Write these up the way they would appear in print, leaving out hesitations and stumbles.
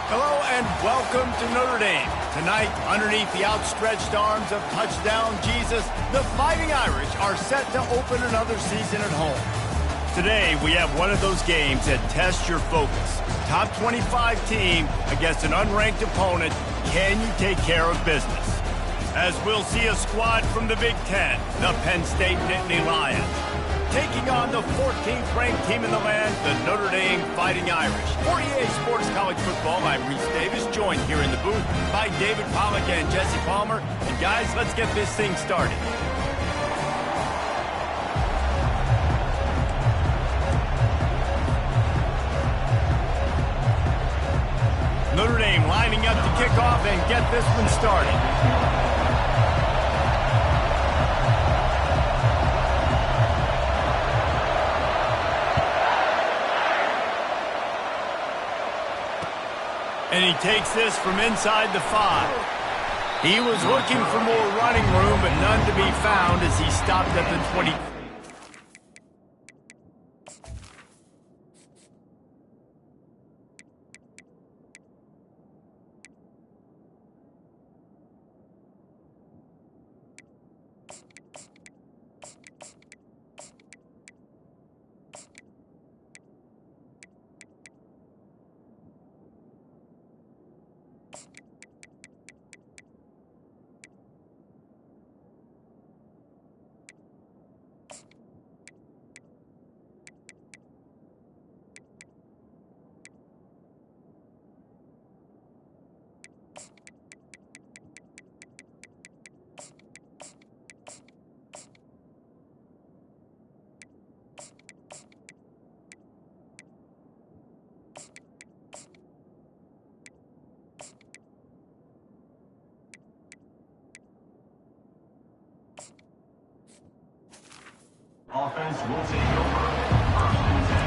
Hello and welcome to Notre Dame. Tonight, underneath the outstretched arms of touchdown Jesus, the Fighting Irish are set to open another season at home. Today, we have one of those games that tests your focus. Top 25 team against an unranked opponent. Can you take care of business? As we'll see a squad from the Big Ten, the Penn State Nittany Lions, taking on the 14th ranked team in the land, the Notre Dame Fighting Irish. For EA Sports College Football, I'm Reese Davis, joined here in the booth by David Pollack and Jesse Palmer. And guys, let's get this thing started. Notre Dame lining up to kick off and get this one started. And he takes this from inside the 5. He was looking for more running room, but none to be found as he stopped at the 20. Offense will take over. First and 10.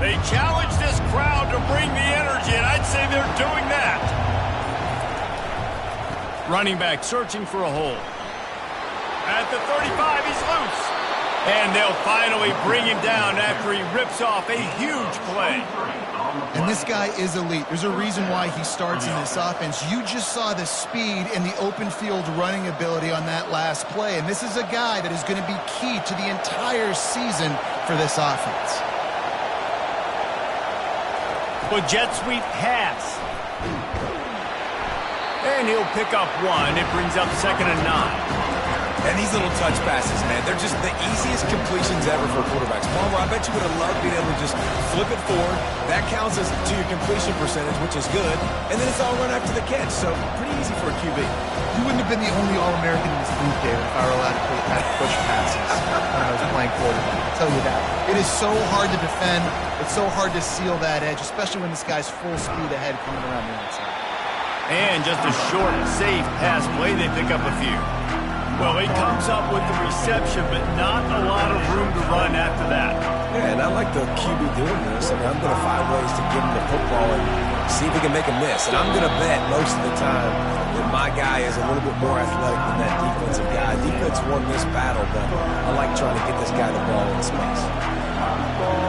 They challenge this crowd to bring the energy, and I'd say they're doing that. Running back searching for a hole. At the 35, he's loose. And they'll finally bring him down after he rips off a huge play. And this guy is elite. There's a reason why he starts in this offense. You just saw the speed and the open field running ability on that last play. And this is a guy that is going to be key to the entire season for this offense. Well, jet sweep pass. And he'll pick up one. It brings up 2nd and 9. And these little touch passes, man, they're just the easiest completions ever for quarterbacks. Palmer, I bet you would have loved being able to just flip it forward. That counts as to your completion percentage, which is good. And then it's all run after the catch, so pretty easy for a QB. You wouldn't have been the only All-American in this booth, David, if I were allowed to push passes when I was playing quarterback. I'll tell you that. It is so hard to defend. It's so hard to seal that edge, especially when this guy's full speed ahead coming around the outside. And just a short, safe pass play, they pick up a few. Well, he comes up with the reception, but not a lot of room to run after that. Yeah, and I like the QB doing this. I mean, I'm going to find ways to give him the football and see if he can make a miss. And I'm going to bet most of the time that my guy is a little bit more athletic than that defensive guy. Defense won this battle, but I like trying to get this guy the ball in space.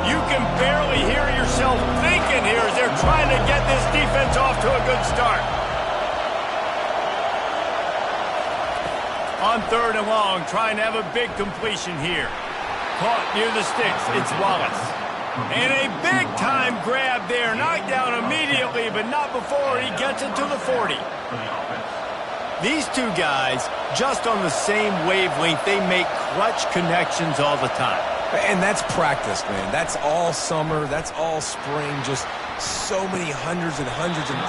You can barely hear yourself thinking here as they're trying to get this defense off to a good start. On 3rd and long, trying to have a big completion here. Caught near the sticks, it's Wallace. And a big-time grab there, knocked down immediately, but not before he gets it to the 40. These two guys, just on the same wavelength, they make clutch connections all the time. And that's practice, man. That's all summer. That's all spring. Just so many hundreds and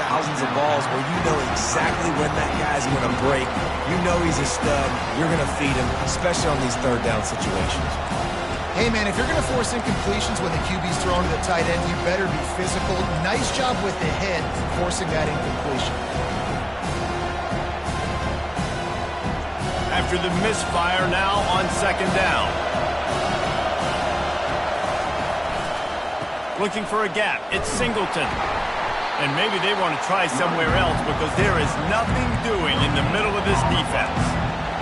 thousands of balls where you know exactly when that guy's going to break. You know he's a stud. You're going to feed him, especially on these 3rd down situations. Hey, man, if you're going to force incompletions when the QB's thrown to the tight end, you better be physical. Nice job with the hit, forcing that incompletion. After the misfire, now on 2nd down. Looking for a gap. It's Singleton. And maybe they want to try somewhere else because there is nothing doing in the middle of this defense.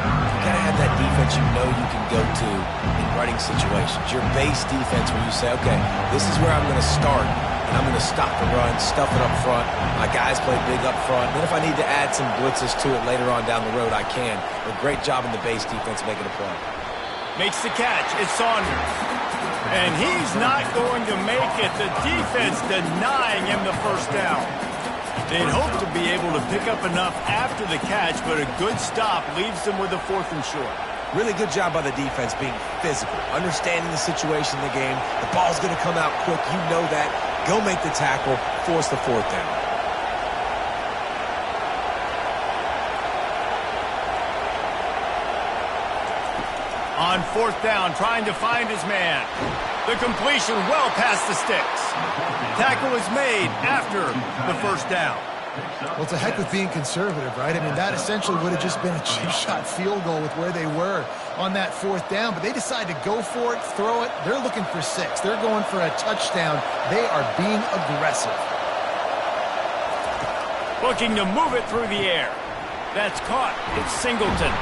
You got to have that defense you know you can go to in running situations. Your base defense where you say, okay, this is where I'm going to start, and I'm going to stop the run, stuff it up front. My guys play big up front. Then if I need to add some blitzes to it later on down the road, I can. But great job in the base defense making a play. Makes the catch. It's Saunders. And he's not going to make it. The defense denying him the first down. They'd hope to be able to pick up enough after the catch, but a good stop leaves them with a 4th and short. Really good job by the defense being physical, understanding the situation in the game. The ball's going to come out quick. You know that. Go make the tackle, force the 4th down. On 4th down, trying to find his man. The completion well past the sticks. Tackle is made after the first down. Well, to heck with being conservative, right? I mean, that essentially would have just been a cheap-shot field goal with where they were on that 4th down. But they decided to go for it, throw it. They're looking for 6. They're going for a touchdown. They are being aggressive. Looking to move it through the air. That's caught. It's Singleton.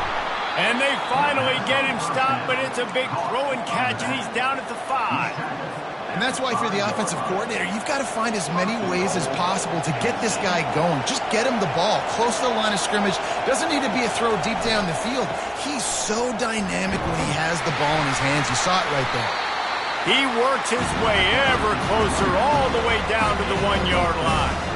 And they finally get him stopped, but it's a big throw and catch, and he's down at the 5. And that's why if you're the offensive coordinator, you've got to find as many ways as possible to get this guy going. Just get him the ball close to the line of scrimmage. Doesn't need to be a throw deep down the field. He's so dynamic when he has the ball in his hands. You saw it right there. He works his way ever closer all the way down to the 1-yard line.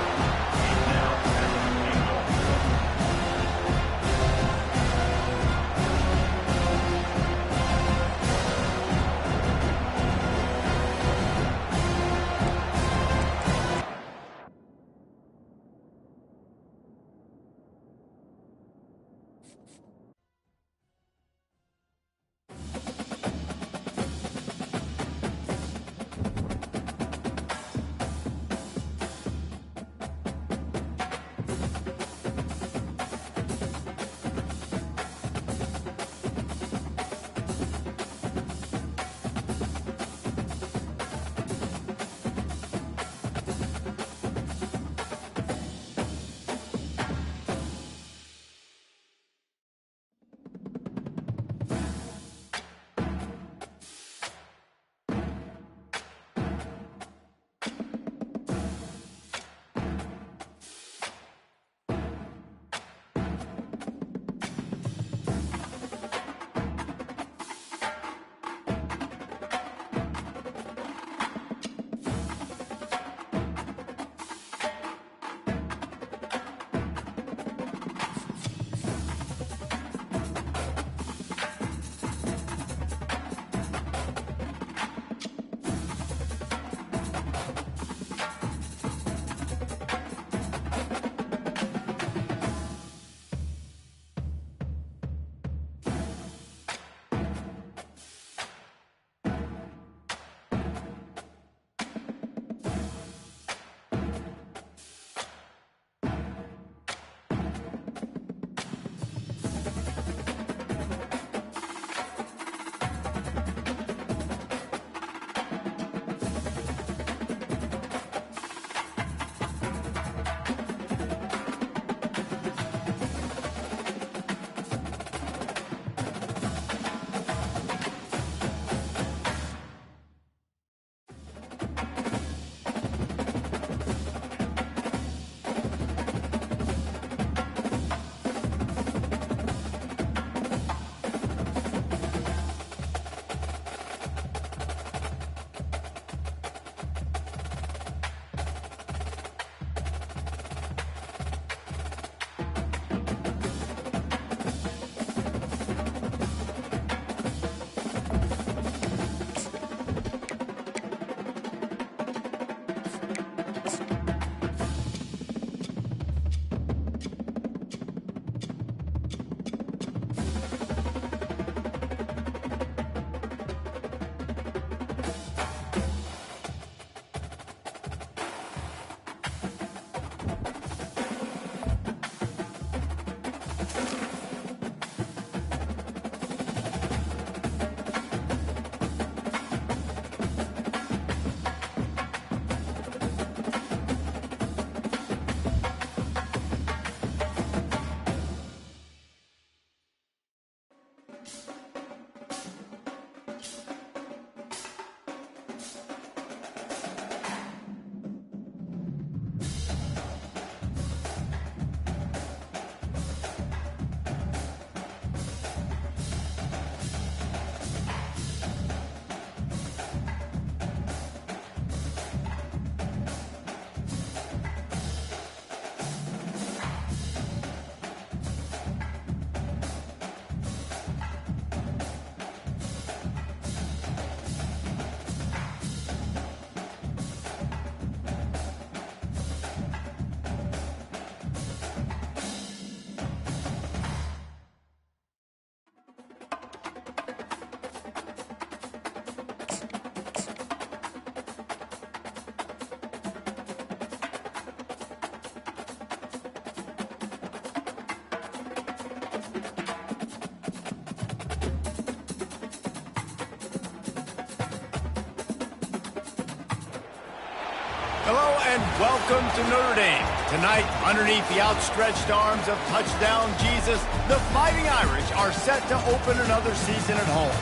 and welcome to Notre Dame. Tonight, underneath the outstretched arms of touchdown Jesus, the Fighting Irish are set to open another season at home.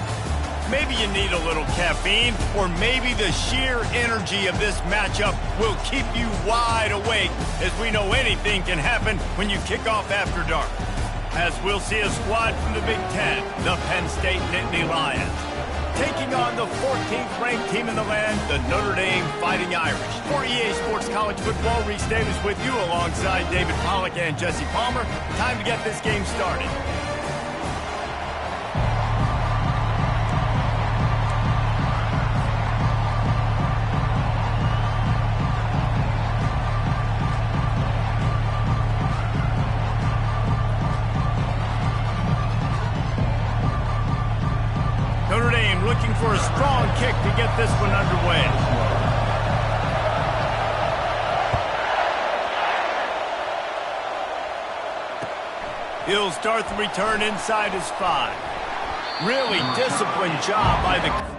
Maybe you need a little caffeine, or maybe the sheer energy of this matchup will keep you wide awake, as we know anything can happen when you kick off after dark. As we'll see a squad from the Big Ten, the Penn State Nittany Lions, taking on the 14th ranked team in the land, the Notre Dame Fighting Irish. For EA Sports College Football, Reese Davis with you alongside David Pollack and Jesse Palmer. Time to get this game started. Notre Dame looking for a strong kick to get this one underway. He'll start the return inside his 5. Really disciplined job by the...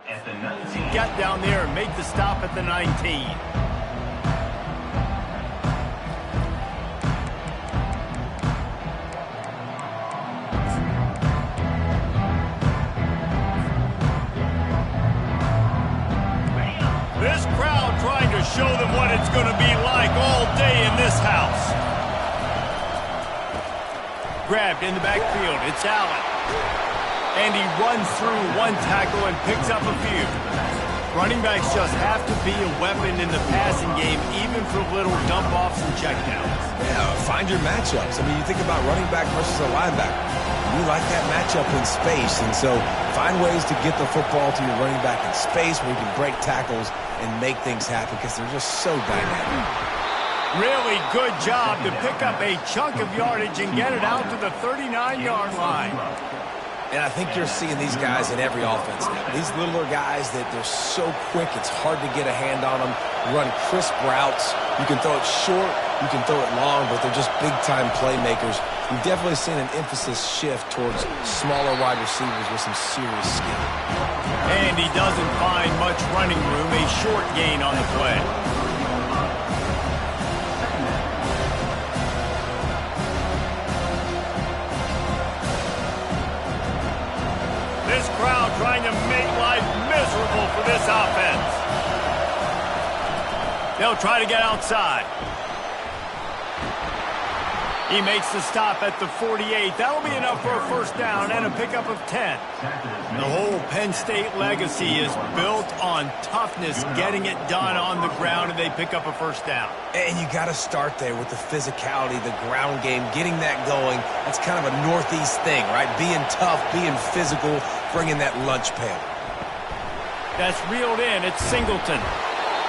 At the 19. Get down there and make the stop at the 19. This crowd trying to show them what it's going to be like all day in this house. Grabbed in the backfield. It's Allen. And he runs through one tackle and picks up a few. Running backs just have to be a weapon in the passing game, even for little dump-offs and checkdowns. Yeah, find your matchups. I mean, you think about running back versus a linebacker. We like that matchup in space, and so find ways to get the football to your running back in space where you can break tackles and make things happen because they're just so dynamic. Really good job to pick up a chunk of yardage and get it out to the 39-yard line. And I think you're seeing these guys in every offense now. These littler guys that they're so quick, it's hard to get a hand on them, run crisp routes. You can throw it short, you can throw it long, but they're just big-time playmakers. We've definitely seen an emphasis shift towards smaller wide receivers with some serious skill. And he doesn't find much running room, a short gain on the play. This crowd trying to make life miserable for this offense. They'll try to get outside. He makes the stop at the 48. That'll be enough for a first down and a pickup of 10. The whole Penn State legacy is built on toughness, getting it done on the ground, and they pick up a first down. And you got to start there with the physicality, the ground game, getting that going. That's kind of a Northeast thing, right? Being tough, being physical, bringing that lunch pail. That's reeled in. It's Singleton.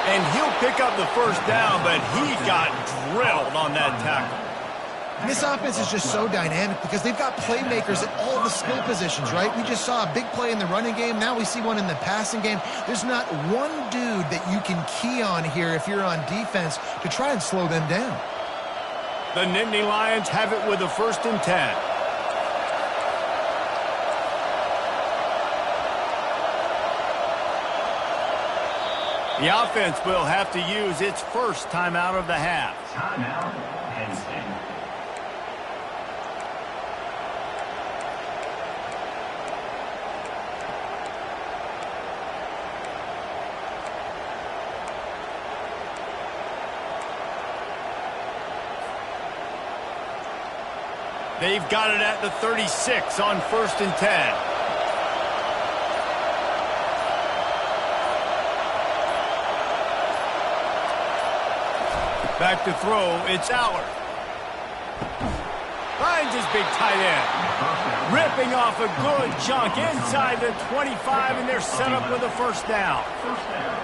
And he'll pick up the first down, but he got drilled on that tackle. This offense is just so dynamic because they've got playmakers at all the skill positions, right? We just saw a big play in the running game. Now we see one in the passing game. There's not one dude that you can key on here if you're on defense to try and slow them down. The Nittany Lions have it with a 1st and 10. The offense will have to use its first timeout of the half. Timeout, Penn State. They've got it at the 36 on 1st and 10. Back to throw, it's Allard. Finds his big tight end. Ripping off a good chunk inside the 25, and they're set up with a first down.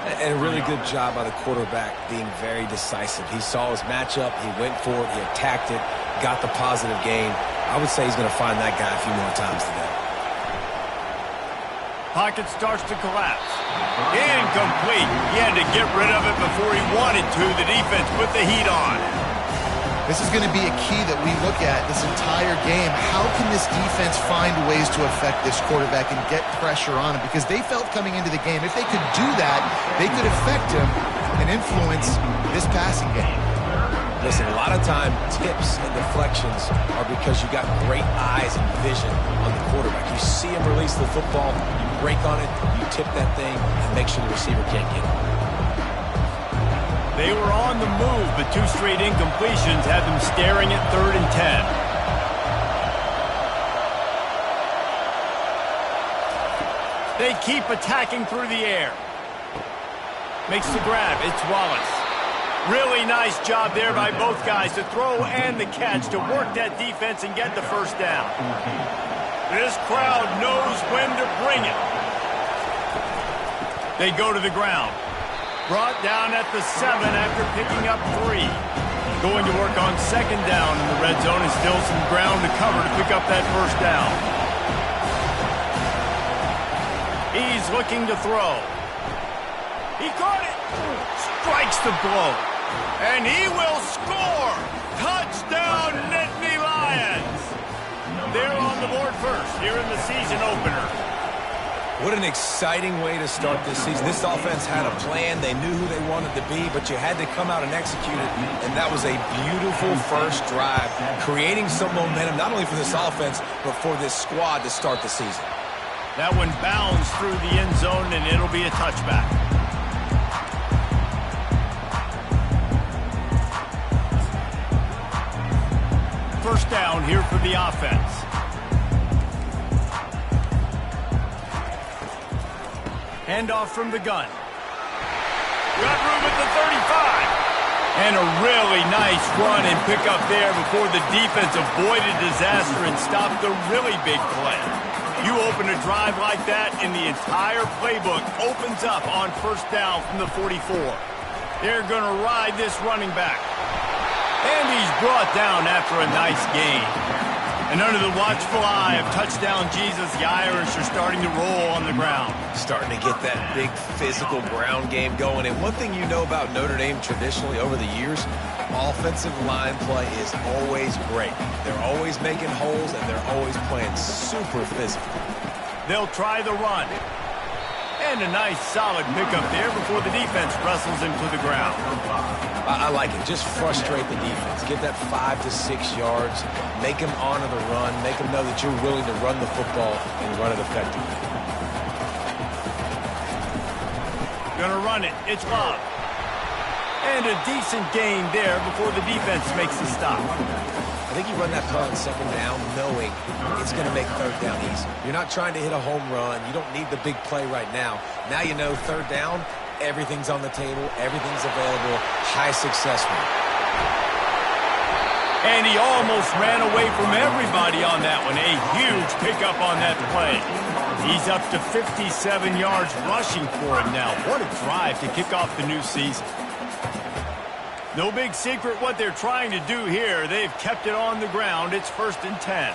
And a really good job by the quarterback being very decisive. He saw his matchup, he went for it, he attacked it, got the positive gain. I would say he's going to find that guy a few more times today. Pocket starts to collapse. Incomplete. He had to get rid of it before he wanted to. The defense put the heat on. This is going to be a key that we look at this entire game. How can this defense find ways to affect this quarterback and get pressure on him? Because they felt coming into the game, if they could do that, they could affect him and influence this passing game. Listen, a lot of time, tips and deflections are because you got great eyes and vision on the quarterback. You see him release the football, you break on it, you tip that thing, and make sure the receiver can't get it. They were on the move, but 2 straight incompletions had them staring at 3rd and 10. They keep attacking through the air. Makes the grab. It's Wallace. Really nice job there by both guys to throw and the catch to work that defense and get the first down. This crowd knows when to bring it. They go to the ground. Brought down at the 7 after picking up 3. Going to work on 2nd down in the red zone, and still some ground to cover to pick up that first down. He's looking to throw. He caught it. Strikes the blow. And he will score! Touchdown, Nittany Lions! They're on the board first here in the season opener. What an exciting way to start this season. This offense had a plan. They knew who they wanted to be, but you had to come out and execute it, and that was a beautiful first drive, creating some momentum, not only for this offense, but for this squad to start the season. That one bounds through the end zone, and it'll be a touchback. First down here for the offense. Handoff from the gun. Got room at the 35. And a really nice run and pick up there before the defense avoided disaster and stopped the really big play. You open a drive like that, and the entire playbook opens up on first down from the 44. They're going to ride this running back. And he's brought down after a nice gain. And under the watchful eye of touchdown Jesus, the Irish are starting to roll on the ground. Starting to get that big physical ground game going. And one thing you know about Notre Dame traditionally over the years, offensive line play is always great. They're always making holes, and they're always playing super physical. They'll try the run. And a nice solid pickup there before the defense wrestles him to the ground. I like it. Just frustrate the defense. Get that 5 to 6 yards. Make them honor the run. Make them know that you're willing to run the football and run it effectively. Gonna run it. It's Love. And a decent gain there before the defense makes the stop. I think you run that play on 2nd down knowing it's going to make 3rd down easy. You're not trying to hit a home run. You don't need the big play right now. Now you know 3rd down, everything's on the table, everything's available, high success rate. And he almost ran away from everybody on that one. A huge pickup on that play. He's up to 57 yards rushing for him now. What a drive to kick off the new season. No big secret what they're trying to do here. They've kept it on the ground. It's 1st and 10.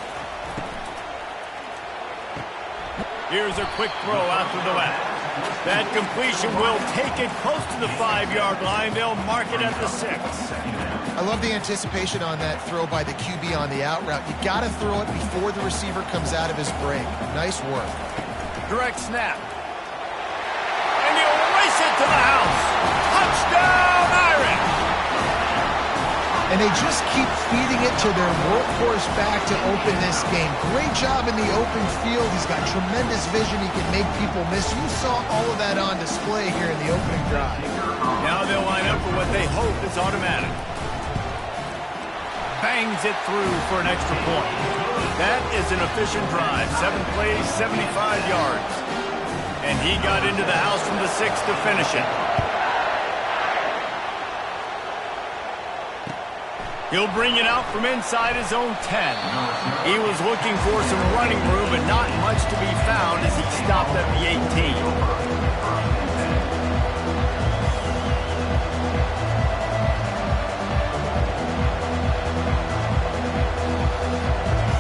Here's a quick throw out to the left. That completion will take it close to the 5-yard line. They'll mark it at the 6. I love the anticipation on that throw by the QB on the out route. You got to throw it before the receiver comes out of his break. Nice work. Direct snap. And he'll race it to the house. Touchdown, Irish! And they just keep feeding it to their workhorse back to open this game. Great job in the open field. He's got tremendous vision. He can make people miss. You saw all of that on display here in the opening drive. Now they'll line up for what they hope is automatic. Bangs it through for an extra point. That is an efficient drive. 7 plays, 75 yards. And he got into the house from the 6 to finish it. He'll bring it out from inside his own 10. He was looking for some running room, but not much to be found as he stopped at the 18.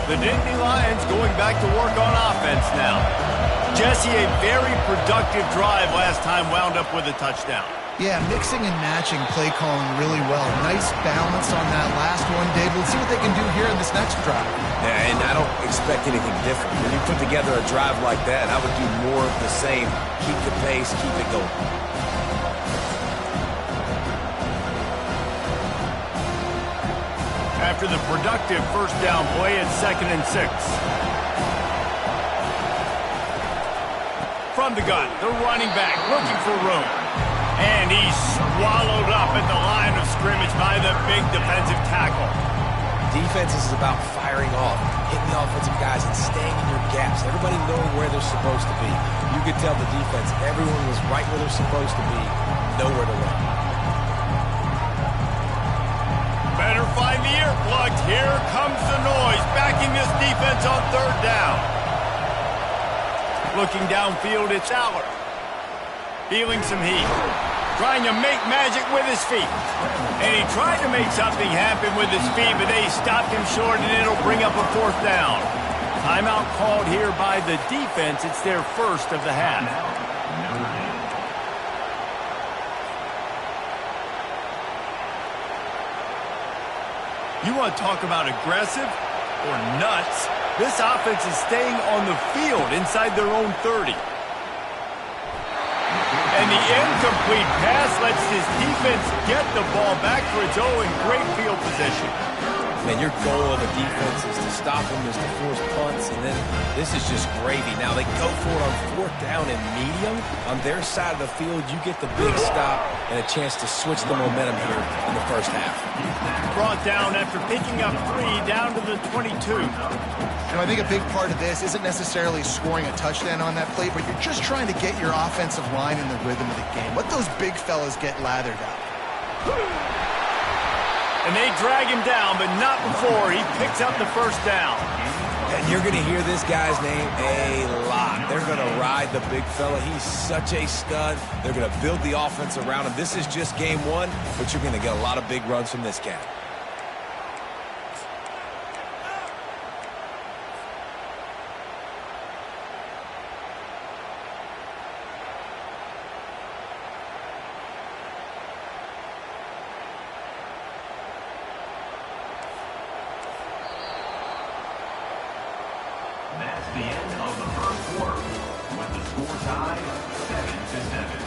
The Nittany Lions going back to work on offense now. Jesse, a very productive drive last time, wound up with a touchdown. Yeah, mixing and matching play calling really well. Nice balance on that last one, Dave. Let's see what they can do here in this next drive. Yeah, and I don't expect anything different. When you put together a drive like that, I would do more of the same. Keep the pace, keep it going. After the productive first down play, it's 2nd and 6. From the gun, the running back looking for room. And he's swallowed up at the line of scrimmage by the big defensive tackle. Defense is about firing off, hitting the offensive guys, and staying in your gaps. Everybody knowing where they're supposed to be. You could tell the defense, everyone was right where they're supposed to be, nowhere to run. Better find the earplugs. Here comes the noise, backing this defense on 3rd down. Looking downfield, it's Aller. Feeling some heat. Trying to make magic with his feet. And he tried to make something happen with his feet, but they stopped him short, and it'll bring up a 4th down. Timeout called here by the defense. It's their first of the half. You want to talk about aggressive or nuts? This offense is staying on the field inside their own 30. And the incomplete pass lets this defense get the ball back for its own in great field position. Man, your goal of the defense is to stop them, is to force punts, and then this is just gravy. Now they go for it on 4th down and medium. On their side of the field, you get the big stop and a chance to switch the momentum here in the first half. Brought down after picking up 3 down to the 22. You know, I think a big part of this isn't necessarily scoring a touchdown on that play, but you're just trying to get your offensive line in the rhythm of the game. Let those big fellas get lathered up. And they drag him down, but not before he picks up the first down. And you're going to hear this guy's name a lot. They're going to ride the big fella. He's such a stud. They're going to build the offense around him. This is just game 1, but you're going to get a lot of big runs from this cat. That's the end of the first quarter, with the score tied 7-7.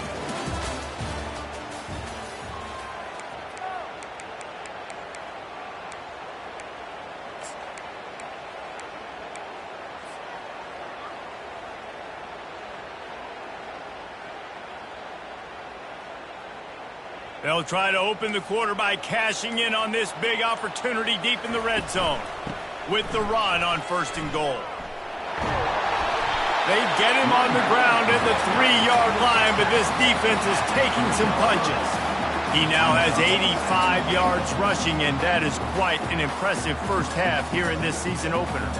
They'll try to open the quarter by cashing in on this big opportunity deep in the red zone with the run on 1st and goal. They get him on the ground at the 3-yard line, but this defense is taking some punches. He now has 85 yards rushing, and that is quite an impressive first half here in this season opener.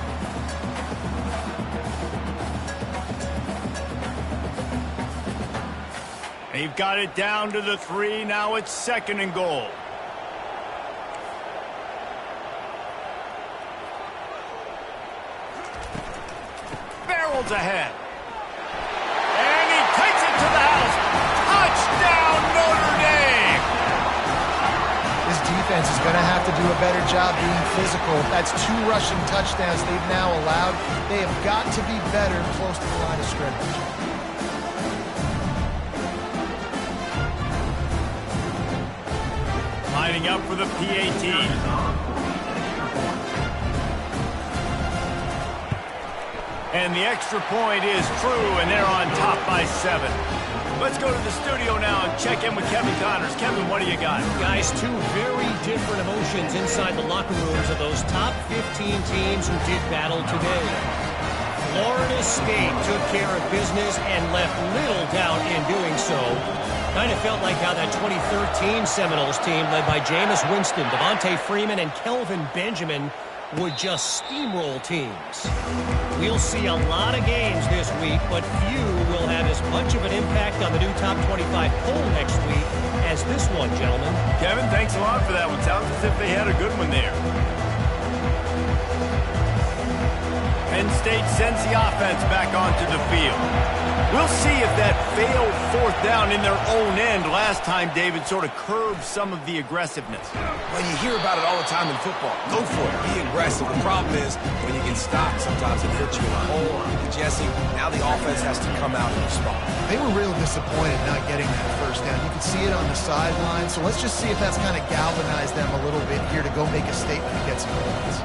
They've got it down to the 3. Now it's 2nd and goal. Barrels ahead. And he takes it to the house. Touchdown, Notre Dame! This defense is going to have to do a better job being physical. That's 2 rushing touchdowns they've now allowed. They have got to be better close to the line of scrimmage. Lining up for the PAT. And the extra point is true, and they're on top by 7. Let's go to the studio now and check in with Kevin Connors. Kevin, what do you got? Guys, two very different emotions inside the locker rooms of those top 15 teams who did battle today. Florida State took care of business and left little doubt in doing so. Kind of felt like how that 2013 Seminoles team led by Jameis Winston, Devontae Freeman, and Kelvin Benjamin would just steamroll teams. We'll see a lot of games this week, but few will have as much of an impact on the new top 25 poll next week as this one, gentlemen. Kevin, thanks a lot for that one. Sounds as if they had a good one there. Penn State sends the offense back onto the field. We'll see if that failed fourth down in their own end last time, David, sort of curbed some of the aggressiveness. Well, you hear about it all the time in football. Go for it. Be aggressive. The problem is when you get stopped, sometimes it puts you in a hole. And Jesse, now the offense has to come out and respond. They were real disappointed not getting that first down. You could see it on the sideline. So let's just see if that's kind of galvanized them a little bit here to go make a statement and get some points.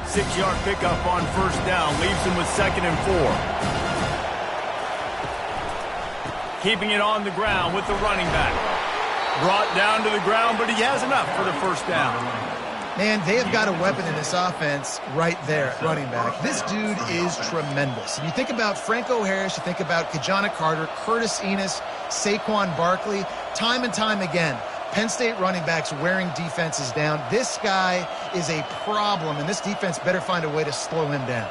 Six-yard pickup on first down leaves him with 2nd and 4. Keeping it on the ground with the running back. Brought down to the ground, but he has enough for the first down. Man, they have got a weapon in this offense right there at running back. This dude is tremendous. And you think about Franco Harris, you think about Kajana Carter, Curtis Enos, Saquon Barkley, time and time again. Penn State running backs wearing defenses down. This guy is a problem, and this defense better find a way to slow him down.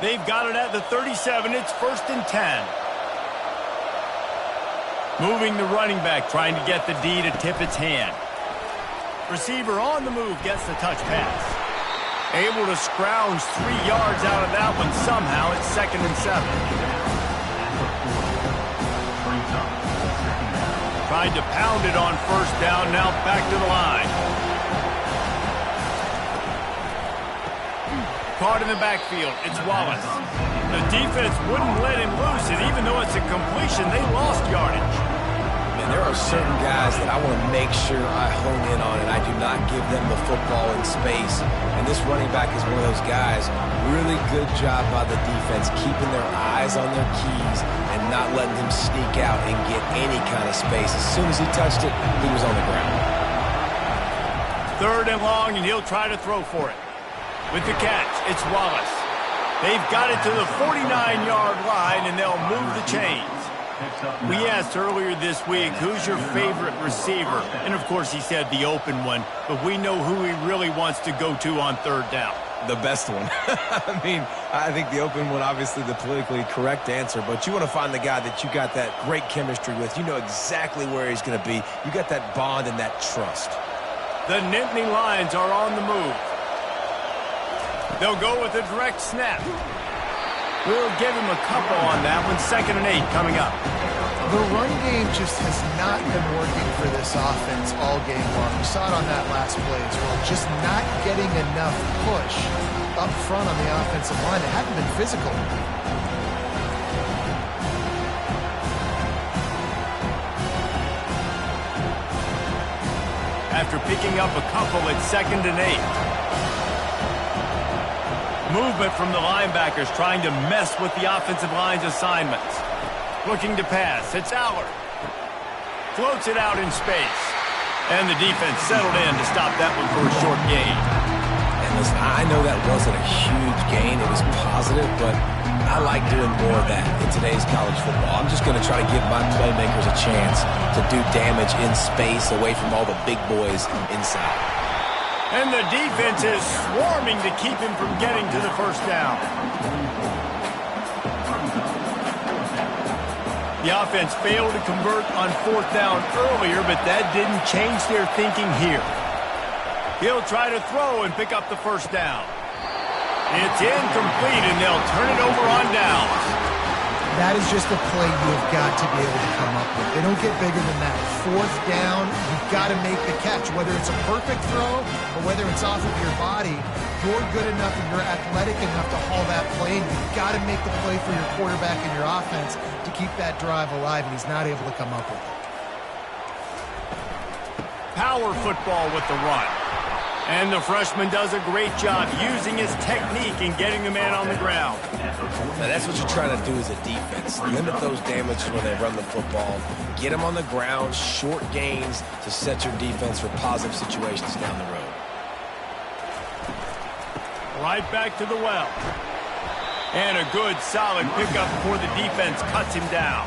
They've got it at the 37. It's 1st and 10. Moving the running back, trying to get the D to tip its hand. Receiver on the move gets the touch pass. Able to scrounge 3 yards out of that one somehow. It's 2nd and 7. Tried to pound it on first down, now back to the line. Caught in the backfield, it's Wallace. The defense wouldn't let him loose, and even though it's a completion, they lost yardage. And there are certain guys that I want to make sure I hone in on, and I do not give them the football in space. And this running back is one of those guys. Really good job by the defense, keeping their eyes on their keys and not letting him sneak out and get any kind of space. As soon as he touched it, he was on the ground. 3rd and long, and he'll try to throw for it. With the catch, it's Wallace. They've got it to the 49-yard line, and they'll move the chains. We asked earlier this week, who's your favorite receiver? And, of course, he said the open one, but we know who he really wants to go to on 3rd down. The best one. I mean, I think the open one, obviously the politically correct answer, but you want to find the guy that you got that great chemistry with. You know exactly where he's going to be. You got that bond and that trust. The Nittany Lions are on the move. They'll go with a direct snap. We'll give him a couple on that one. 2nd and 8 coming up. The run game just has not been working for this offense all game long. We saw it on that last play as well. Just not getting enough push up front on the offensive line. It hadn't been physical. After picking up a couple, it's 2nd and 8. Movement from the linebackers trying to mess with the offensive line's assignments. Looking to pass. It's Allard. Floats it out in space. And the defense settled in to stop that one for a short gain. And Listen, I know that wasn't a huge gain. It was positive, but I like doing more of that in today's college football. I'm just going to try to give my playmakers a chance to do damage in space away from all the big boys inside. And the defense is swarming to keep him from getting to the first down. The offense failed to convert on fourth down earlier, but that didn't change their thinking here. He'll try to throw and pick up the first down. It's incomplete, and they'll turn it over on downs. That is just a play you have got to be able to come up with. They don't get bigger than that. Fourth down, you've got to make the catch. Whether it's a perfect throw or whether it's off of your body, you're good enough and you're athletic enough to haul that play, and you've got to make the play for your quarterback and your offense to keep that drive alive, and he's not able to come up with it. Power football with the run. And the freshman does a great job using his technique and getting the man on the ground. Now, that's what you're trying to do as a defense. Limit those damages when they run the football. Get them on the ground, short gains to set your defense for positive situations down the road. Right back to the well. And a good, solid pickup before the defense cuts him down.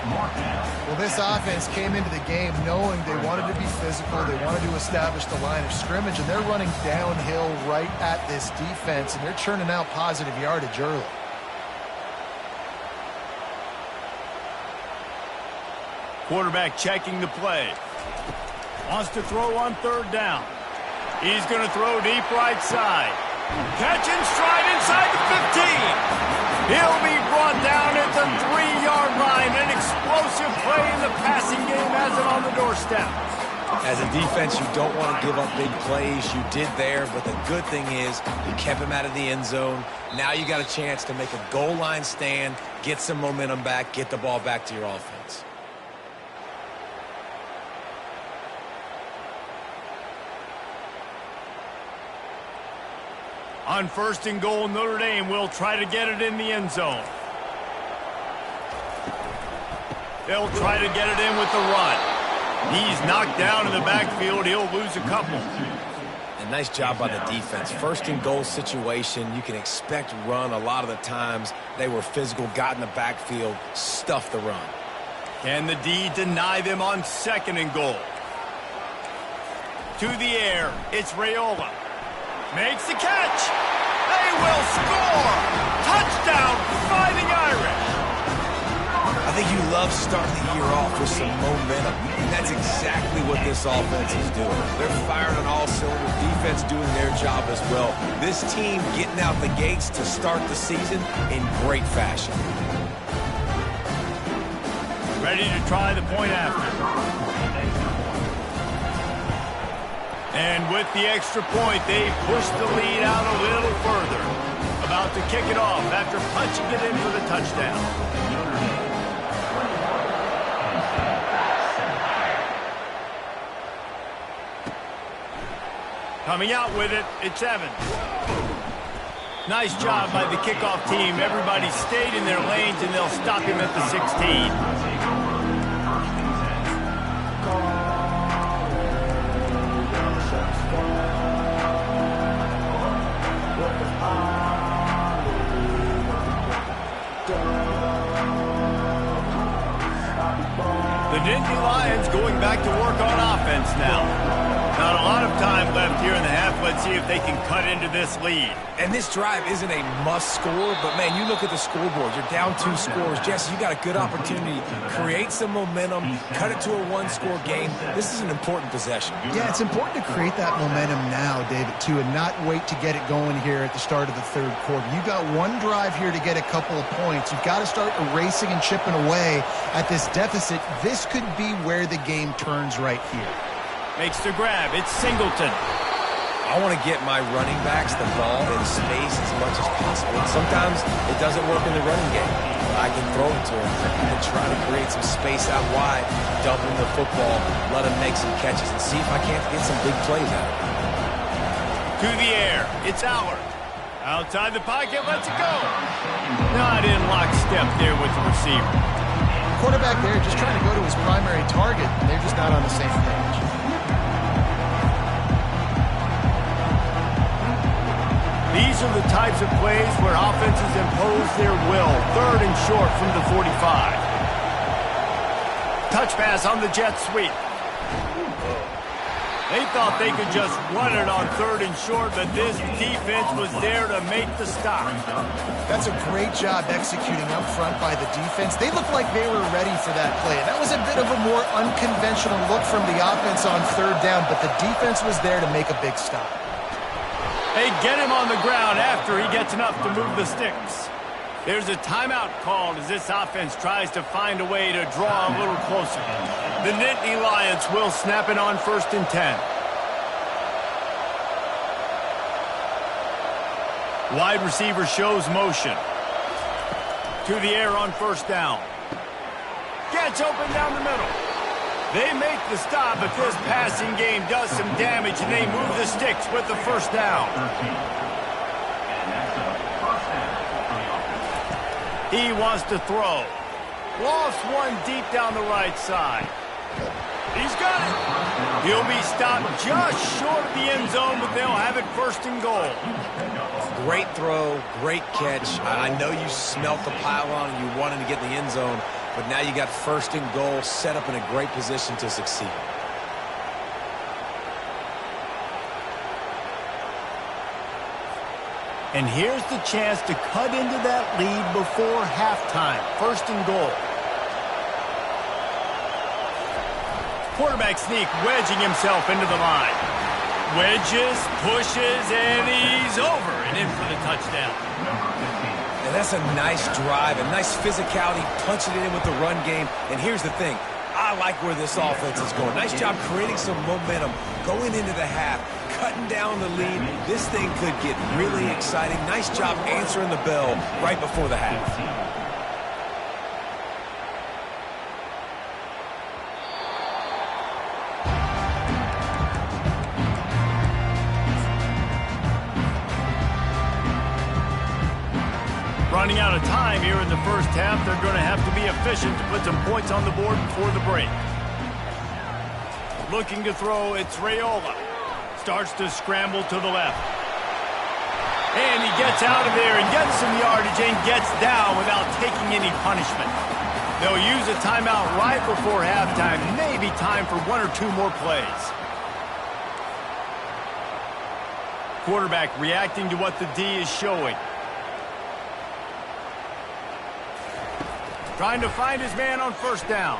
Well, this offense came into the game knowing they wanted to be physical, they wanted to establish the line of scrimmage, and they're running downhill right at this defense, and they're churning out positive yardage early. Quarterback checking the play. Wants to throw on third down. He's going to throw deep right side. Catch and stride inside the 15. He'll be brought down at the 3-yard line. An explosive play in the passing game has it on the doorstep. As a defense, you don't want to give up big plays. You did there, but the good thing is you kept him out of the end zone. Now you got a chance to make a goal line stand, get some momentum back, get the ball back to your offense. On first and goal, Notre Dame will try to get it in the end zone. They'll try to get it in with the run. He's knocked down in the backfield. He'll lose a couple. And nice job by the defense. First and goal situation, you can expect run a lot of the times. They were physical, got in the backfield, stuffed the run. Can the D deny them on second and goal? To the air, it's Raiola. Makes the catch. They will score. Touchdown, Fighting Irish. I think you love starting the year off with some momentum. And that's exactly what this offense is doing. They're firing on all cylinders. Defense doing their job as well. This team getting out the gates to start the season in great fashion. Ready to try the point after. And with the extra point, they push the lead out a little further. About to kick it off after punching it in for the touchdown. Coming out with it, it's Evans. Nice job by the kickoff team. Everybody stayed in their lanes, and they'll stop him at the 16. The Nittany Lions going back to work on offense now. Not a lot of time left here in the half. Let's see if they can cut into this lead. And this drive isn't a must score, but, man, you look at the scoreboard. You're down 2 scores. Jesse, you got a good opportunity. Create some momentum. Cut it to a 1-score game. This is an important possession. Yeah, it's important to create that momentum now, David, too, and not wait to get it going here at the start of the third quarter. You've got one drive here to get a couple of points. You've got to start erasing and chipping away at this deficit. This could be where the game turns right here. Makes the grab. It's Singleton. I want to get my running backs the ball in space as much as possible. And sometimes it doesn't work in the running game. But I can throw it to him and try to create some space out wide, dump him the football, let him make some catches, and see if I can't get some big plays out of him. To the air. It's Allard. Outside the pocket. Lets it go. Not in lockstep there with the receiver. Quarterback there just trying to go to his primary target, and they're just not on the same page. These are the types of plays where offenses impose their will. 3rd and short from the 45. Touch pass on the jet sweep. They thought they could just run it on 3rd and short, but this defense was there to make the stop. That's a great job executing up front by the defense. They looked like they were ready for that play. That was a bit of a more unconventional look from the offense on 3rd down, but the defense was there to make a big stop. They get him on the ground after he gets enough to move the sticks. There's a timeout called as this offense tries to find a way to draw a little closer. The Nittany Lions will snap it on 1st and 10. Wide receiver shows motion. To the air on 1st down. Gets open down the middle. They make the stop, but this passing game does some damage, and they move the sticks with the 1st down. He wants to throw. Lost one deep down the right side. He's got it. He'll be stopped just short of the end zone, but they'll have it 1st and goal. Great throw, great catch. I know you smelt the pylon and you wanted to get in the end zone, but now you got 1st and goal set up in a great position to succeed. And here's the chance to cut into that lead before halftime. 1st and goal. Quarterback sneak, wedging himself into the line. Wedges, pushes, and he's over and in for the touchdown. And that's a nice drive, a nice physicality, punching it in with the run game. And here's the thing. I like where this offense is going. Nice job creating some momentum going into the half, cutting down the lead. This thing could get really exciting. Nice job answering the bell right before the half. Running out of time here in the 1st half, they're going to have to be efficient to put some points on the board before the break. Looking to throw, it's Raiola. Starts to scramble to the left. And he gets out of there and gets some yardage and gets down without taking any punishment. They'll use a timeout right before halftime. Maybe time for 1 or 2 more plays. Quarterback reacting to what the D is showing. Trying to find his man on 1st down.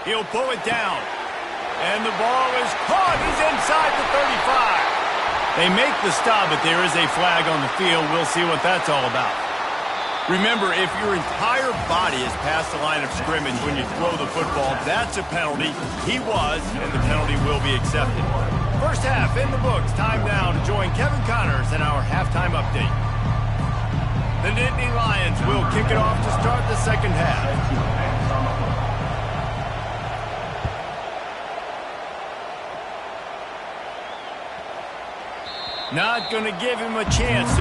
He'll pull it down. And the ball is caught. He's inside the 35. They make the stop, but there is a flag on the field. We'll see what that's all about. Remember, if your entire body is past the line of scrimmage when you throw the football, that's a penalty. He was, and the penalty will be accepted. 1st half in the books. Time now to join Kevin Connors in our halftime update. The Nittany Lions will kick it off to start the 2nd half. Not going to give him a chance.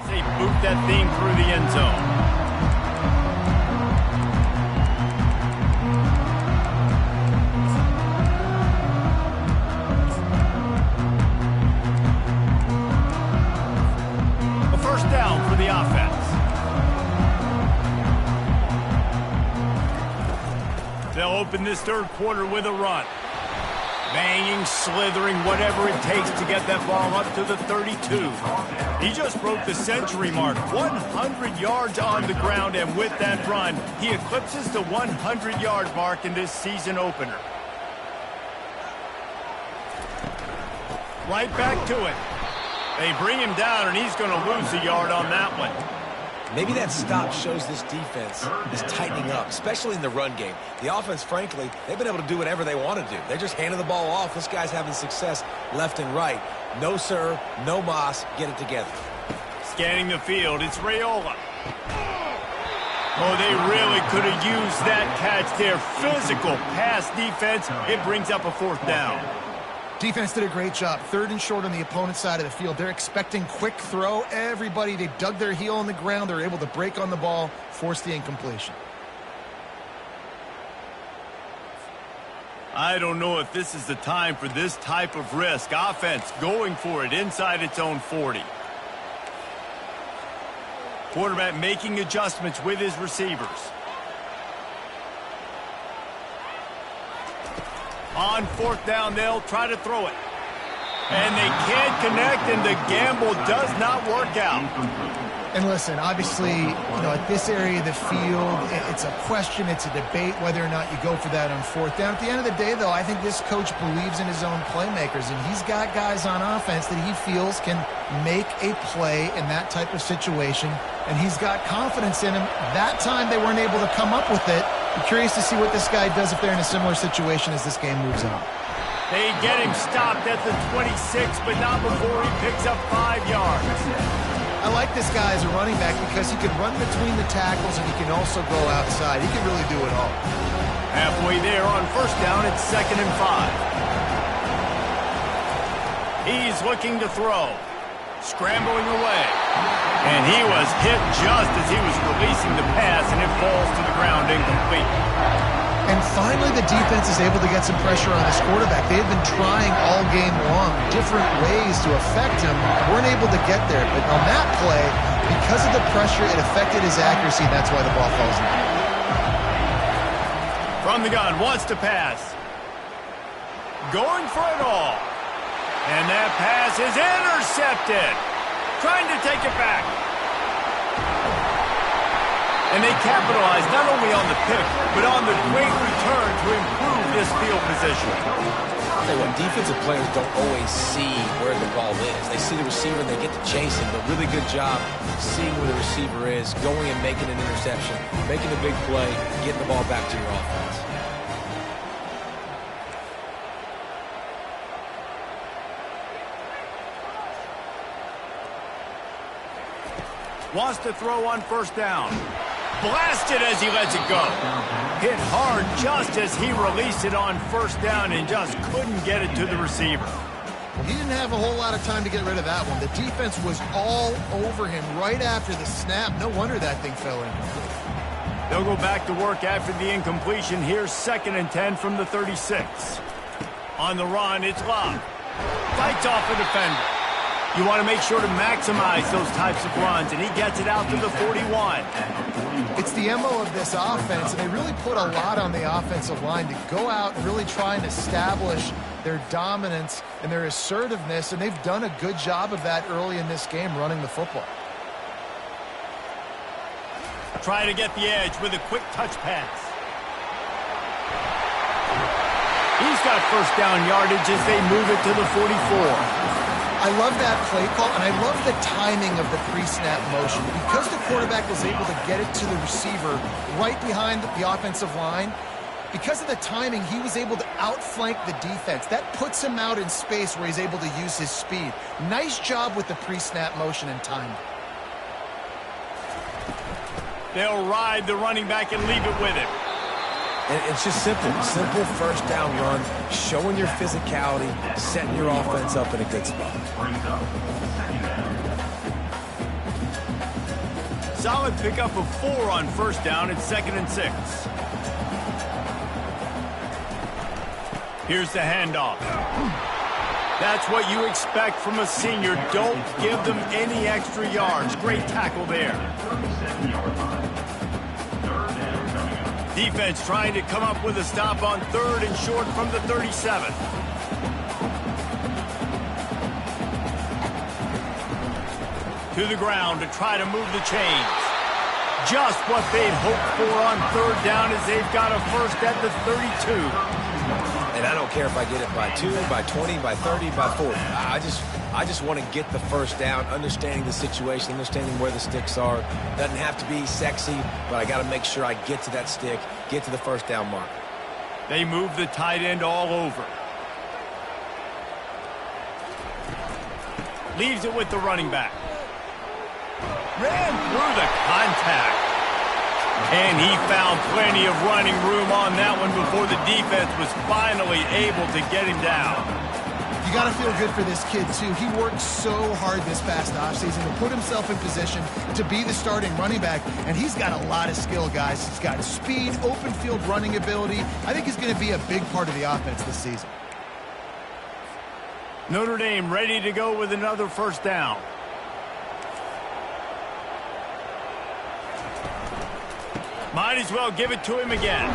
They boot that thing through the end zone. A 1st down for the offense. They'll open this 3rd quarter with a run. Banging, slithering, whatever it takes to get that ball up to the 32. He just broke the century mark, 100 yards on the ground, and with that run, he eclipses the 100-yard mark in this season opener. Right back to it. They bring him down, and he's going to lose a yard on that one. Maybe that stop shows this defense is tightening up, especially in the run game. The offense, frankly, they've been able to do whatever they want to do. They're just handing the ball off. This guy's having success left and right. No, sir, no mas. Get it together. Scanning the field, it's Raiola. Oh, they really could have used that catch there. Physical pass defense. It brings up a 4th down. Defense did a great job. 3rd and short on the opponent's side of the field. They're expecting quick throw. Everybody, they dug their heel on the ground. They're able to break on the ball, force the incompletion. I don't know if this is the time for this type of risk. Offense going for it inside its own 40. Quarterback making adjustments with his receivers. On 4th down, they'll try to throw it. And they can't connect, and the gamble does not work out. And listen, obviously, at this area of the field, it's a question, it's a debate whether or not you go for that on 4th down. At the end of the day, though, I think this coach believes in his own playmakers, and he's got guys on offense that he feels can make a play in that type of situation, and he's got confidence in him. That time, they weren't able to come up with it. I'm curious to see what this guy does if they're in a similar situation as this game moves on. They get him stopped at the 26, but not before he picks up 5 yards. I like this guy as a running back because he can run between the tackles and he can also go outside. He can really do it all. Halfway there on 1st down, it's 2nd and 5. He's looking to throw. Scrambling away. And he was hit just as he was releasing the pass, and it falls to the ground incomplete. And finally, the defense is able to get some pressure on this quarterback. They've been trying all game long, different ways to affect him. Weren't able to get there. But on that play, because of the pressure, it affected his accuracy, and that's why the ball falls in. From the gun, wants to pass. Going for it all. And that pass is intercepted. Trying to take it back. And they capitalize not only on the pick, but on the great return to improve this field position. I'll tell you what, defensive players don't always see where the ball is. They see the receiver and they get to chase him, but really good job seeing where the receiver is, going and making an interception, making a big play, getting the ball back to your offense. Wants to throw on 1st down. Blasted as he lets it go. Hit hard just as he released it on 1st down and just couldn't get it to the receiver. He didn't have a whole lot of time to get rid of that one. The defense was all over him right after the snap. No wonder that thing fell incomplete. They'll go back to work after the incompletion. Here's 2nd and 10 from the 36. On the run, it's Love. Fights off a defender. You want to make sure to maximize those types of runs, and he gets it out to the 41. It's the MO of this offense, and they really put a lot on the offensive line to go out and really try and establish their dominance and their assertiveness, and they've done a good job of that early in this game running the football. Try to get the edge with a quick touch pass. He's got 1st down yardage as they move it to the 44. I love that play call, and I love the timing of the pre-snap motion. Because the quarterback was able to get it to the receiver right behind the offensive line, because of the timing, he was able to outflank the defense. That puts him out in space where he's able to use his speed. Nice job with the pre-snap motion and timing. They'll ride the running back and leave it with him. And it's just simple 1st down run, showing your physicality, setting your offense up in a good spot. Solid pickup of 4 on 1st down. It's 2nd and 6. Here's the handoff. That's what you expect from a senior. Don't give them any extra yards. Great tackle there. Defense trying to come up with a stop on 3rd and short from the 37. To the ground to try to move the chains. Just what they'd hoped for on 3rd down as they've got a 1st at the 32. And I don't care if I get it by 2, by 20, by 30, by 40. I just want to get the first down, understanding the situation, understanding where the sticks are. Doesn't have to be sexy, but I got to make sure I get to that stick, get to the first down mark. They move the tight end all over. Leaves it with the running back. Ran through the contact. And he found plenty of running room on that one before the defense was finally able to get him down. You got to feel good for this kid, too. He worked so hard this past offseason to put himself in position to be the starting running back, and he's got a lot of skill, guys. He's got speed, open field running ability. I think he's going to be a big part of the offense this season. Notre Dame ready to go with another first down. Might as well give it to him again.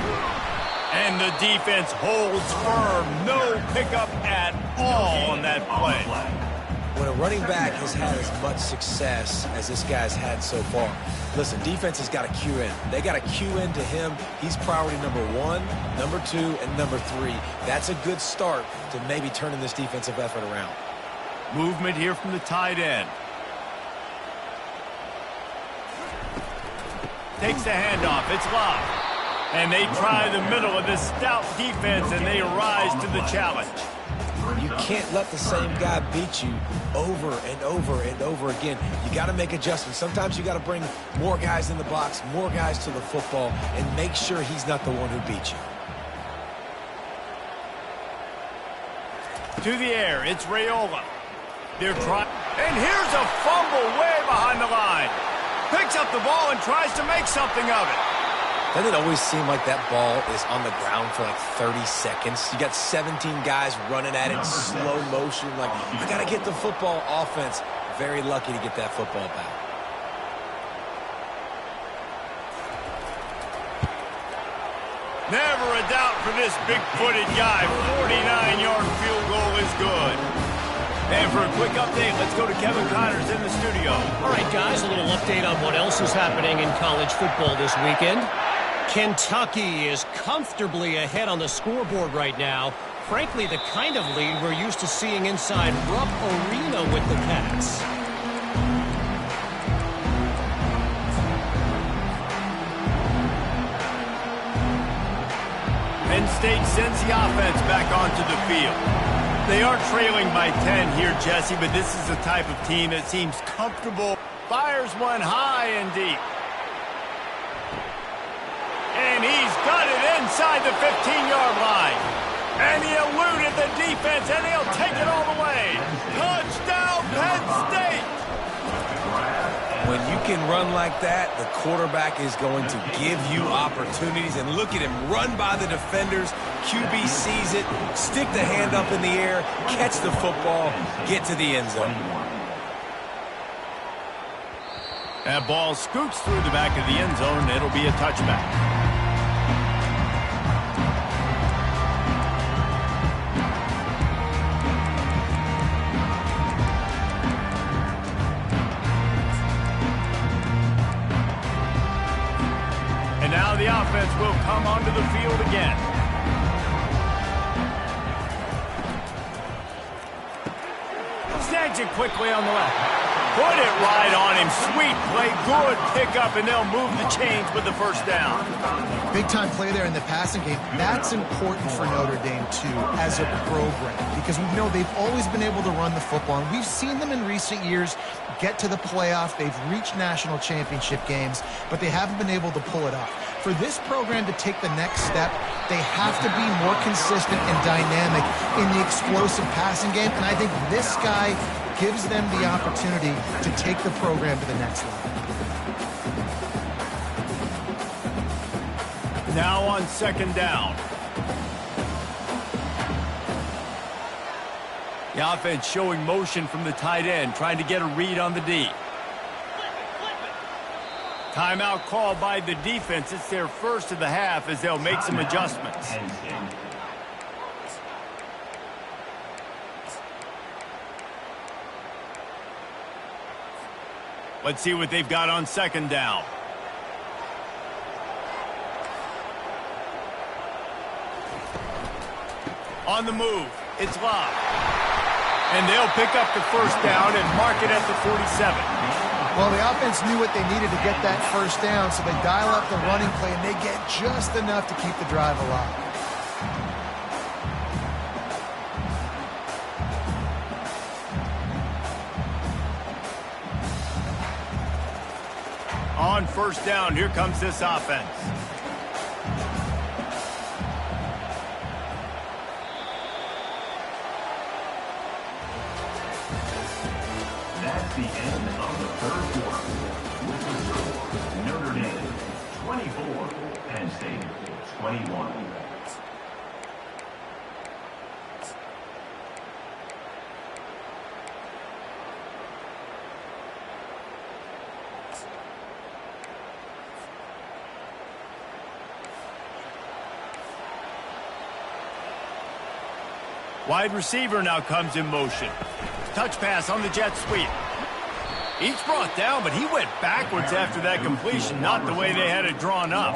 And the defense holds firm. No pickup at all on that play. When a running back has had as much success as this guy's had so far, listen, defense has got to cue in. They got to cue into him. He's priority number 1, number 2, and number 3. That's a good start to maybe turning this defensive effort around. Movement here from the tight end. Takes the handoff. It's locked. And they try the middle of this stout defense, and they rise to the challenge. You can't let the same guy beat you over and over and over again. You got to make adjustments. Sometimes you got to bring more guys in the box, more guys to the football, and make sure he's not the one who beat you. To the air, it's Raiola. They're trying, and here's a fumble way behind the line. Picks up the ball and tries to make something of it. Doesn't it always seem like that ball is on the ground for like 30 seconds? You got 17 guys running at it in slow motion. Like, I got to get the football. Offense, very lucky to get that football back. Never a doubt for this big-footed guy. 49-yard field goal is good. And for a quick update, let's go to Kevin Connors in the studio. All right, guys, a little update on what else is happening in college football this weekend. Kentucky is comfortably ahead on the scoreboard right now. Frankly, the kind of lead we're used to seeing inside Rupp Arena with the Cats. Penn State sends the offense back onto the field. They are trailing by 10 here, Jesse, but this is the type of team that seems comfortable. Fires one high and deep. And he's got it inside the 15-yard line. And he eluded the defense, and he'll take it all the way. Touchdown, Penn State! When you can run like that, the quarterback is going to give you opportunities. And look at him run by the defenders. QB sees it, stick the hand up in the air, catch the football, get to the end zone. That ball scoots through the back of the end zone. It'll be a touchback. And now the offense will come onto the field again. Snags it quickly on the left. Put it right on him. Sweet play. Good pickup, and they'll move the chains with the first down. Big-time play there in the passing game. That's important for Notre Dame, too, as a program, because we know they've always been able to run the football, and we've seen them in recent years get to the playoff. They've reached national championship games, but they haven't been able to pull it off. For this program to take the next step, they have to be more consistent and dynamic in the explosive passing game, and I think this guy gives them the opportunity to take the program to the next level. Now on second down. The offense showing motion from the tight end, trying to get a read on the D. Timeout called by the defense. It's their first of the half as they'll make some adjustments. Let's see what they've got on second down. On the move, it's Love. And they'll pick up the first down and mark it at the 47. Well, the offense knew what they needed to get that first down, so they dial up the running play, and they get just enough to keep the drive alive. On first down, here comes this offense. That's the end of the third quarter. With the score, Notre Dame 24, Penn State 21. Wide receiver now comes in motion. Touch pass on the jet sweep. Each brought down, but he went backwards after that completion, not the way they had it drawn up.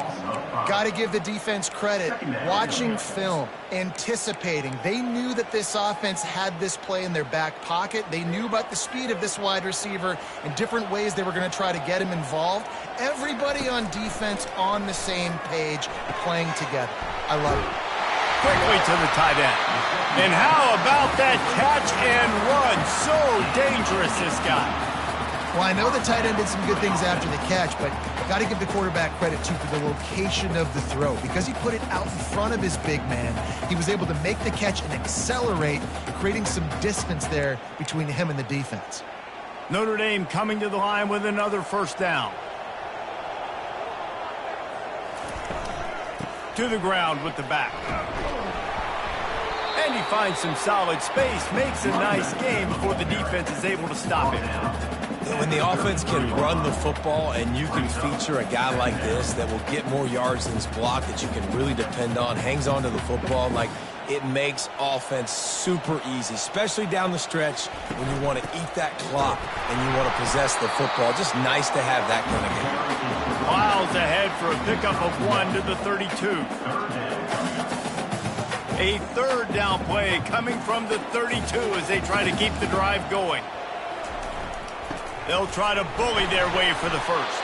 Got to give the defense credit. Watching film, anticipating. They knew that this offense had this play in their back pocket. They knew about the speed of this wide receiver and different ways they were going to try to get him involved. Everybody on defense on the same page, playing together. I love it. Quickly to the tight end. And how about that catch and run? So dangerous, this guy. Well, I know the tight end did some good things after the catch, but got to give the quarterback credit, too, for the location of the throw. Because he put it out in front of his big man, he was able to make the catch and accelerate, creating some distance there between him and the defense. Notre Dame coming to the line with another first down. To the ground with the back. And he finds some solid space, makes a nice game before the defense is able to stop him. When the offense can run the football and you can feature a guy like this that will get more yards than his block, that you can really depend on, hangs on to the football, like it makes offense super easy, especially down the stretch when you want to eat that clock and you want to possess the football. Just nice to have that kind of game. Miles ahead for a pickup of 1 to the 32. A third down play coming from the 32 as they try to keep the drive going. They'll try to bully their way for the first.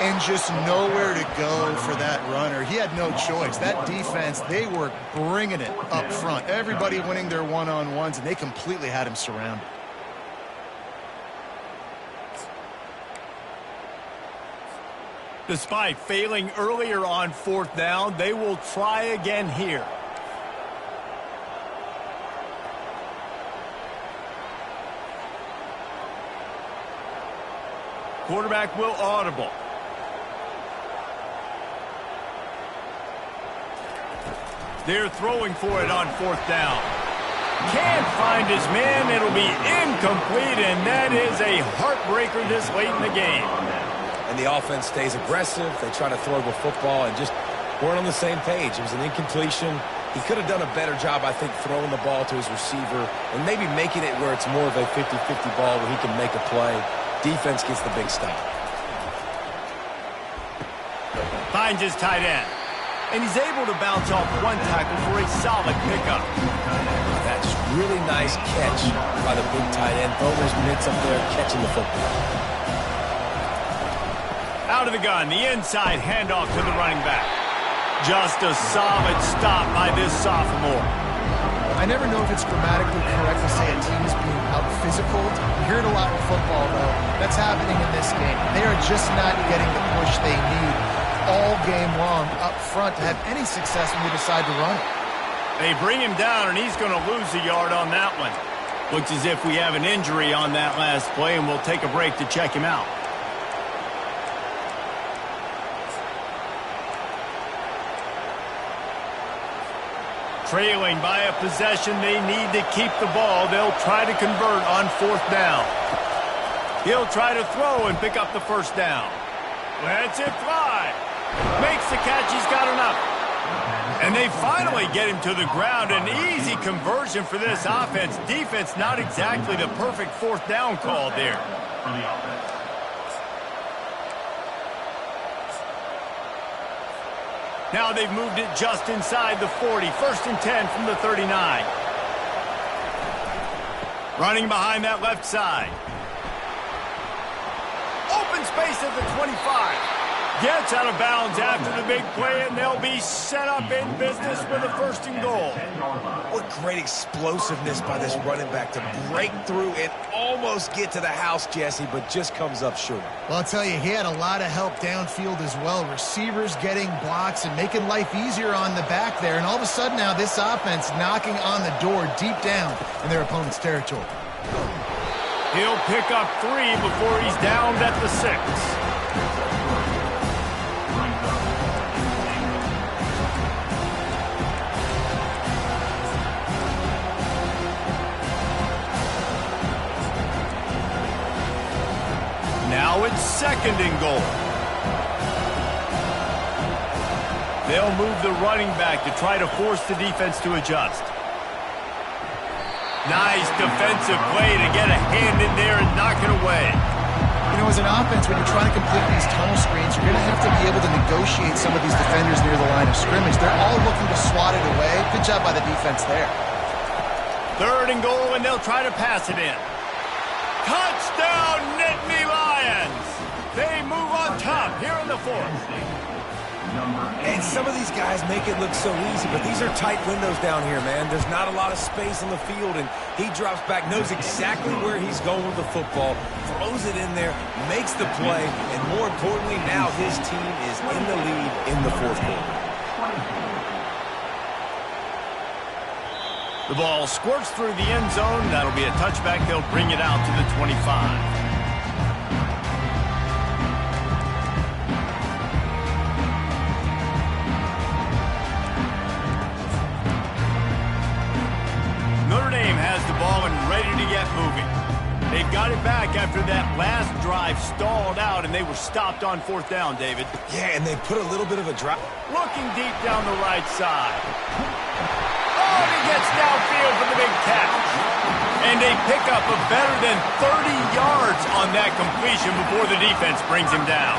And just nowhere to go for that runner. He had no choice. That defense, they were bringing it up front. Everybody winning their one-on-ones, and they completely had him surrounded. Despite failing earlier on fourth down, they will try again here. Quarterback will audible. They're throwing for it on fourth down. Can't find his man. It'll be incomplete, and that is a heartbreaker this late in the game. And the offense stays aggressive. They try to throw the football and just weren't on the same page. It was an incompletion. He could have done a better job, I think, throwing the ball to his receiver and maybe making it where it's more of a 50-50 ball where he can make a play. Defense gets the big stop. Finds his tight end. And he's able to bounce off one tackle for a solid pickup. That's really nice catch by the big tight end. Throw those mitts up there, catching the football. Out of the gun, the inside handoff to the running back. Just a solid stop by this sophomore. I never know if it's grammatically correct to say a team is being out-physical. You hear it a lot in football, though. That's happening in this game. They are just not getting the push they need all game long up front to have any success when they decide to run it. They bring him down, and he's going to lose a yard on that one. Looks as if we have an injury on that last play, and we'll take a break to check him out. Trailing by a possession, they need to keep the ball. They'll try to convert on fourth down. He'll try to throw and pick up the first down. Lets it fly. Makes the catch. He's got enough. And they finally get him to the ground. An easy conversion for this offense. Defense, not exactly the perfect fourth down call there. For the offense. Now they've moved it just inside the 40. 1st and 10 from the 39. Running behind that left side. Open space at the 25. Gets out of bounds after the big play, and they'll be set up in business with a 1st and goal. What great explosiveness by this running back to break through and almost get to the house, Jesse, but just comes up short. Well, I'll tell you, he had a lot of help downfield as well. Receivers getting blocks and making life easier on the back there. And all of a sudden now this offense knocking on the door deep down in their opponent's territory. He'll pick up 3 before he's downed at the 6. Now it's 2nd and goal. They'll move the running back to try to force the defense to adjust. Nice defensive play to get a hand in there and knock it away. You know, as an offense, when you're trying to complete these tunnel screens, you're going to have to be able to negotiate some of these defenders near the line of scrimmage. They're all looking to swat it away. Good job by the defense there. 3rd and goal, and they'll try to pass it in. Touchdown, Nittany Lions! They move on top here in the 4th. And some of these guys make it look so easy, but these are tight windows down here, man. There's not a lot of space on the field, and he drops back, knows exactly where he's going with the football, throws it in there, makes the play, and more importantly, now his team is in the lead in the 4th quarter. The ball squirts through the end zone. That'll be a touchback. They'll bring it out to the 25. Notre Dame has the ball and ready to get moving. They've got it back after that last drive stalled out, and they were stopped on 4th down, David. Yeah, and they put a little bit of a drop. Looking deep down the right side. Oh, and he gets downfield for the big catch. And they pick up a better than 30 yards on that completion before the defense brings him down.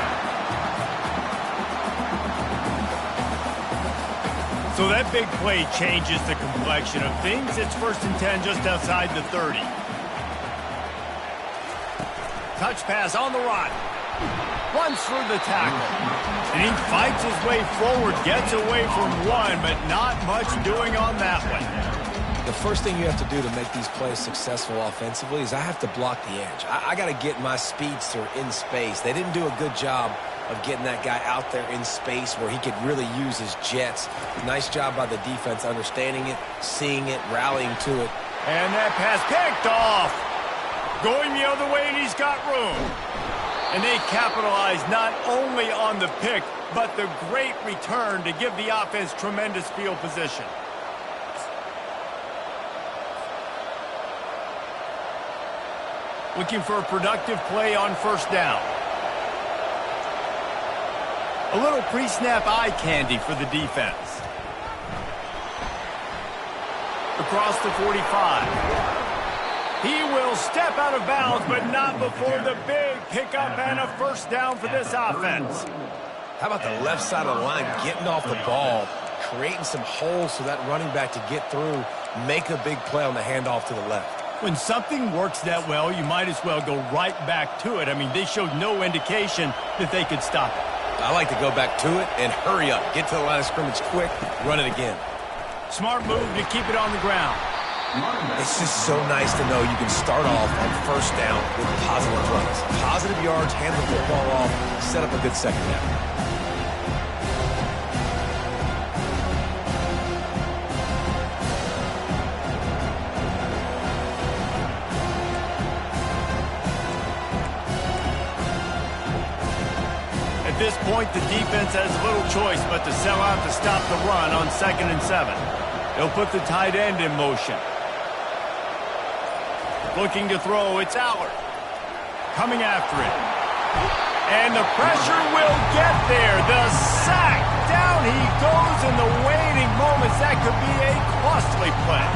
So that big play changes the complexion of things. It's 1st and 10 just outside the 30. Touch pass on the run. Runs through the tackle. And he fights his way forward, gets away from one, but not much doing on that one. The first thing you have to do to make these plays successful offensively is I have to block the edge. I got to get my speedster in space. They didn't do a good job of getting that guy out there in space where he could really use his jets. Nice job by the defense understanding it, seeing it, rallying to it. And that pass picked off. Going the other way, and he's got room. And they capitalize not only on the pick, but the great return to give the offense tremendous field position. Looking for a productive play on 1st down. A little pre-snap eye candy for the defense. Across the 45. He will step out of bounds, but not before the big pickup and a 1st down for this offense. How about the left side of the line getting off the ball, creating some holes for that running back to get through, make a big play on the handoff to the left. When something works that well, you might as well go right back to it. I mean, they showed no indication that they could stop it. I like to go back to it and hurry up. Get to the line of scrimmage quick, run it again. Smart move to keep it on the ground. It's just so nice to know you can start off on 1st down with positive runs. Positive yards, hand the football off, set up a good 2nd down. At this point, the defense has little choice but to sell out to stop the run on 2nd and 7. They'll put the tight end in motion. Looking to throw, it's Allard. Coming after it. And the pressure will get there. The sack. Down he goes in the waiting moments. That could be a costly play.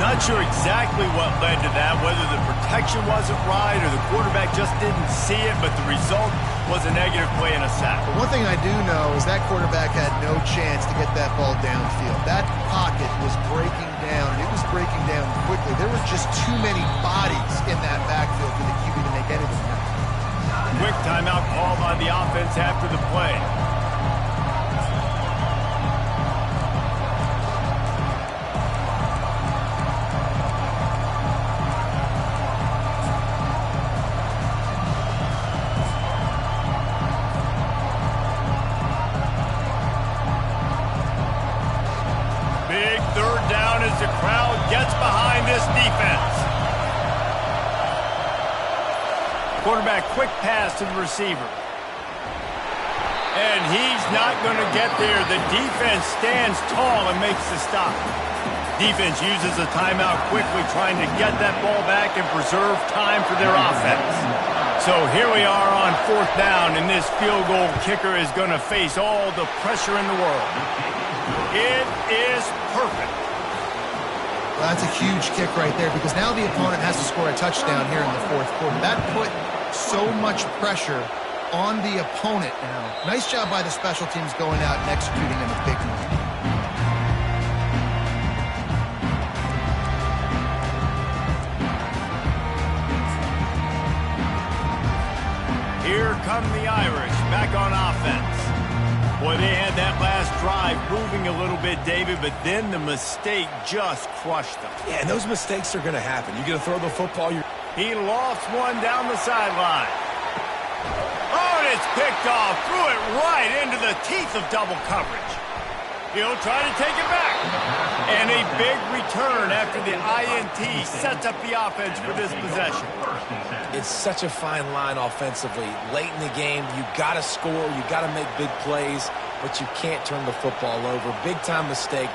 Not sure exactly what led to that, whether the protection wasn't right or the quarterback just didn't see it, but the result was a negative play and a sack. But one thing I do know is that quarterback had no chance to get that ball downfield. That pocket was breaking down, and it was breaking down quickly. There were just too many bodies in that backfield for the QB to make anything happen. Quick timeout called by the offense after the play. Big third down as the crowd gets behind this defense. Quarterback quick pass to the receiver. And he's not going to get there. The defense stands tall and makes the stop. Defense uses a timeout quickly, trying to get that ball back and preserve time for their offense. So here we are on fourth down, and this field goal kicker is going to face all the pressure in the world. It is perfect. Well, that's a huge kick right there because now the opponent has to score a touchdown here in the fourth quarter. That put so much pressure on the opponent now. Nice job by the special teams going out and executing in a big one. Here come the Irish back on offense. Boy, they had that last drive moving a little bit, David, but then the mistake just crushed them. Yeah, and those mistakes are going to happen. You're going to throw the football. He lost one down the sideline. Oh, and it's picked off. Threw it right into the teeth of double coverage. He'll try to take it back. And a big return after the INT sets up the offense for this possession. It's such a fine line offensively. Late in the game, you got to score, you got to make big plays, but you can't turn the football over. Big-time mistake.